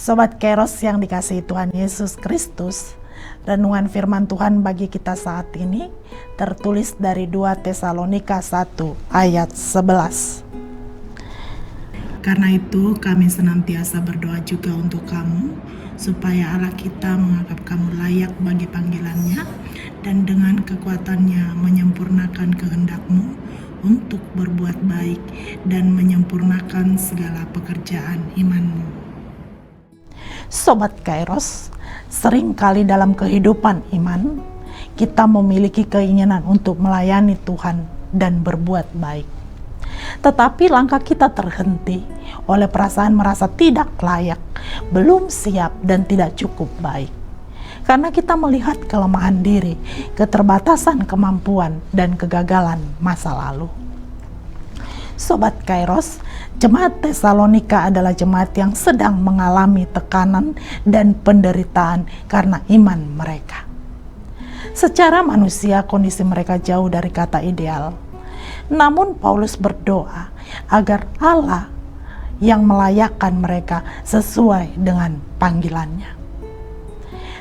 Sobat Kairos yang dikasihi Tuhan Yesus Kristus, renungan firman Tuhan bagi kita saat ini tertulis dari 2 Tesalonika 1 ayat 11. Karena itu kami senantiasa berdoa juga untuk kamu, supaya Allah kita menganggap kamu layak bagi panggilannya dan dengan kekuatannya menyempurnakan kehendakmu untuk berbuat baik dan menyempurnakan segala pekerjaan imanmu. Sobat Kairos, seringkali dalam kehidupan iman, kita memiliki keinginan untuk melayani Tuhan dan berbuat baik. Tetapi langkah kita terhenti oleh perasaan merasa tidak layak, belum siap dan tidak cukup baik. Karena kita melihat kelemahan diri, keterbatasan kemampuan, dan kegagalan masa lalu. Sobat Kairos, jemaat Tesalonika adalah jemaat yang sedang mengalami tekanan dan penderitaan karena iman mereka. Secara manusia, kondisi mereka jauh dari kata ideal. Namun Paulus berdoa agar Allah yang melayakkan mereka sesuai dengan panggilannya.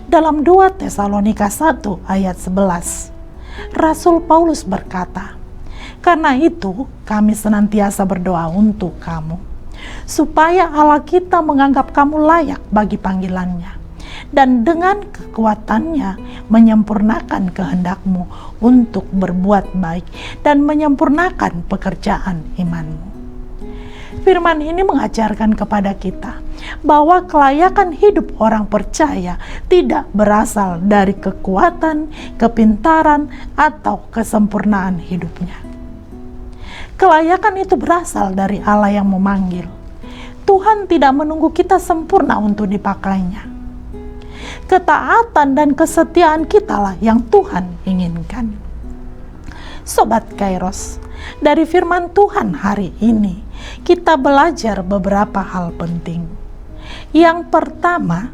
Dalam 2 Tesalonika 1 ayat 11, Rasul Paulus berkata, "Karena itu kami senantiasa berdoa untuk kamu, supaya Allah kita menganggap kamu layak bagi panggilannya, dan dengan kekuatannya menyempurnakan kehendakmu untuk berbuat baik dan menyempurnakan pekerjaan imanmu." Firman ini mengajarkan kepada kita bahwa kelayakan hidup orang percaya tidak berasal dari kekuatan, kepintaran, atau kesempurnaan hidupnya. Kelayakan itu berasal dari Allah yang memanggil. Tuhan tidak menunggu kita sempurna untuk dipakainya. Ketaatan dan kesetiaan kitalah yang Tuhan inginkan. Sobat Kairos, dari firman Tuhan hari ini, kita belajar beberapa hal penting. Yang pertama,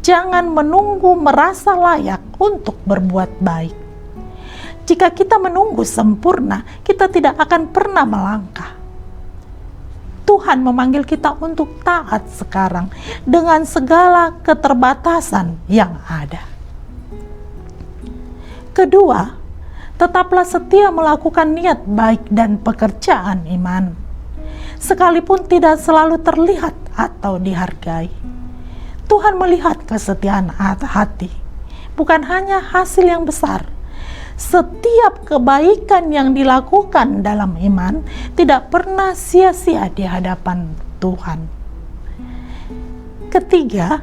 jangan menunggu merasa layak untuk berbuat baik. Jika kita menunggu sempurna, kita tidak akan pernah melangkah. Tuhan memanggil kita untuk taat sekarang dengan segala keterbatasan yang ada. Kedua, tetaplah setia melakukan niat baik dan pekerjaan iman, sekalipun tidak selalu terlihat atau dihargai. Tuhan melihat kesetiaan hati, bukan hanya hasil yang besar. Setiap kebaikan yang dilakukan dalam iman tidak pernah sia-sia di hadapan Tuhan. Ketiga,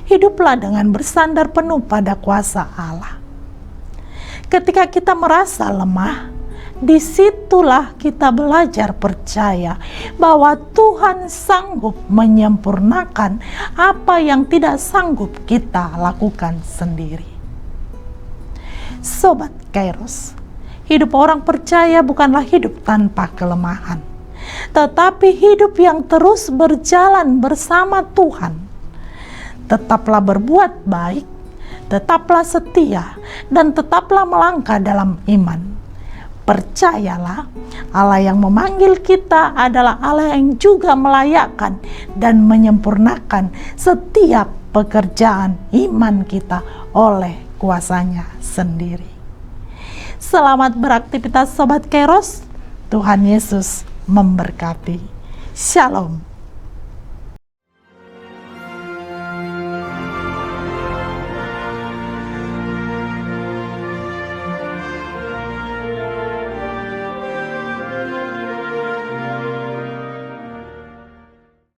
hiduplah dengan bersandar penuh pada kuasa Allah. Ketika kita merasa lemah, disitulah kita belajar percaya bahwa Tuhan sanggup menyempurnakan apa yang tidak sanggup kita lakukan sendiri. Sobat Kairos, hidup orang percaya bukanlah hidup tanpa kelemahan, tetapi hidup yang terus berjalan bersama Tuhan. Tetaplah berbuat baik, tetaplah setia, dan tetaplah melangkah dalam iman. Percayalah, Allah yang memanggil kita adalah Allah yang juga melayakkan dan menyempurnakan setiap pekerjaan iman kita oleh kuasanya sendiri. Selamat beraktivitas Sobat Kairos. Tuhan Yesus memberkati. Shalom.